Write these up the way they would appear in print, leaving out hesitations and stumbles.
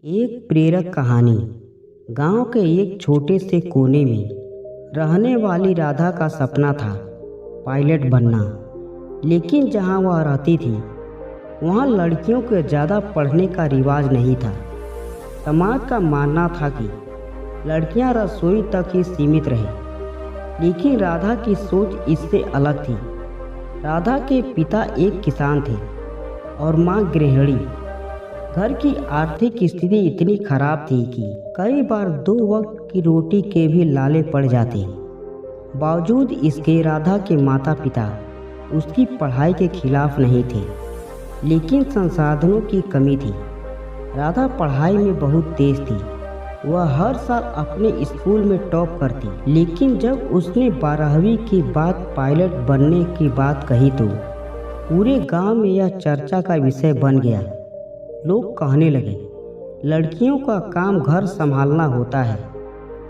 एक प्रेरक कहानी। गांव के एक छोटे से कोने में रहने वाली राधा का सपना था पायलट बनना। लेकिन जहां वह रहती थी वहां लड़कियों के ज़्यादा पढ़ने का रिवाज नहीं था। समाज का मानना था कि लड़कियां रसोई तक ही सीमित रहें। लेकिन राधा की सोच इससे अलग थी। राधा के पिता एक किसान थे और माँ गृहिणी। घर की आर्थिक स्थिति इतनी खराब थी कि कई बार 2 वक्त की रोटी के भी लाले पड़ जाते। बावजूद इसके राधा के माता पिता उसकी पढ़ाई के खिलाफ नहीं थे, लेकिन संसाधनों की कमी थी। राधा पढ़ाई में बहुत तेज थी। वह हर साल अपने स्कूल में टॉप करती। लेकिन जब उसने 12वीं के बाद पायलट बनने की बात कही तो पूरे गांव में यह चर्चा का विषय बन गया। लोग कहने लगे, लड़कियों का काम घर संभालना होता है,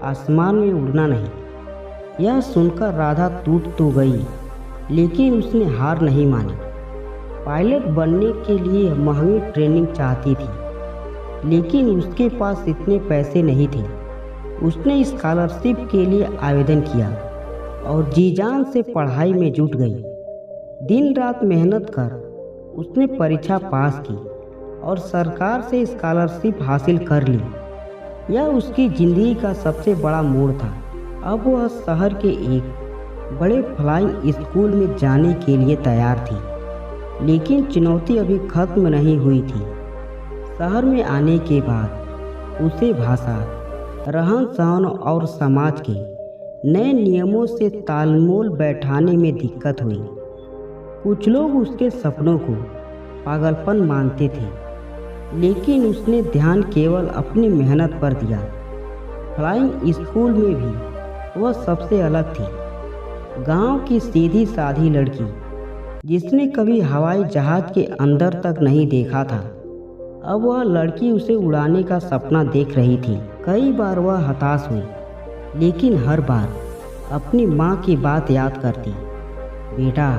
आसमान में उड़ना नहीं। यह सुनकर राधा टूट तो गई, लेकिन उसने हार नहीं मानी। पायलट बनने के लिए महंगी ट्रेनिंग चाहती थी, लेकिन उसके पास इतने पैसे नहीं थे। उसने स्कॉलरशिप के लिए आवेदन किया और जी जान से पढ़ाई में जुट गई। दिन रात मेहनत कर उसने परीक्षा पास की और सरकार से स्कॉलरशिप हासिल कर ली। यह उसकी ज़िंदगी का सबसे बड़ा मोड़ था। अब वह शहर के एक बड़े फ्लाइंग स्कूल में जाने के लिए तैयार थी। लेकिन चुनौती अभी खत्म नहीं हुई थी। शहर में आने के बाद उसे भाषा, रहन सहन और समाज के नए नियमों से तालमेल बैठाने में दिक्कत हुई। कुछ लोग उसके सपनों को पागलपन मानते थे, लेकिन उसने ध्यान केवल अपनी मेहनत पर दिया। फ्लाइंग स्कूल में भी वह सबसे अलग थी। गांव की सीधी साधी लड़की जिसने कभी हवाई जहाज के अंदर तक नहीं देखा था, अब वह लड़की उसे उड़ाने का सपना देख रही थी। कई बार वह हताश हुई, लेकिन हर बार अपनी माँ की बात याद करती। बेटा,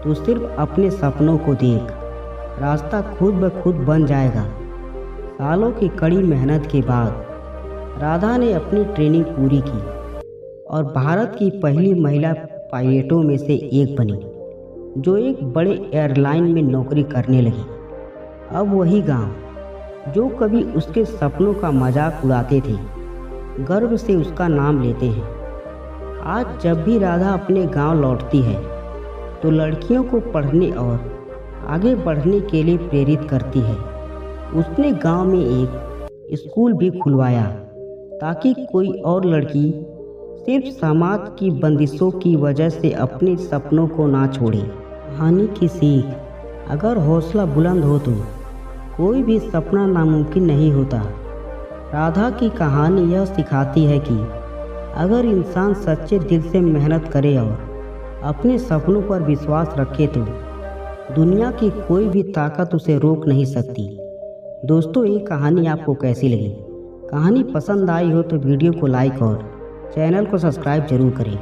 तू सिर्फ अपने सपनों को देख, रास्ता खुद ब खुद बन जाएगा। सालों की कड़ी मेहनत के बाद राधा ने अपनी ट्रेनिंग पूरी की और भारत की पहली महिला पायलटों में से एक बनी, जो एक बड़े एयरलाइन में नौकरी करने लगी। अब वही गांव जो कभी उसके सपनों का मजाक उड़ाते थे, गर्व से उसका नाम लेते हैं। आज जब भी राधा अपने गांव लौटती है तो लड़कियों को पढ़ने और आगे बढ़ने के लिए प्रेरित करती है। उसने गांव में एक स्कूल भी खुलवाया ताकि कोई और लड़की सिर्फ समाज की बंदिशों की वजह से अपने सपनों को ना छोड़े। कहानी की सीख, अगर हौसला बुलंद हो तो कोई भी सपना नामुमकिन नहीं होता। राधा की कहानी यह सिखाती है कि अगर इंसान सच्चे दिल से मेहनत करे और अपने सपनों पर विश्वास रखे तो दुनिया की कोई भी ताकत उसे रोक नहीं सकती। दोस्तों, ये कहानी आपको कैसी लगी? कहानी पसंद आई हो तो वीडियो को लाइक और चैनल को सब्सक्राइब जरूर करें।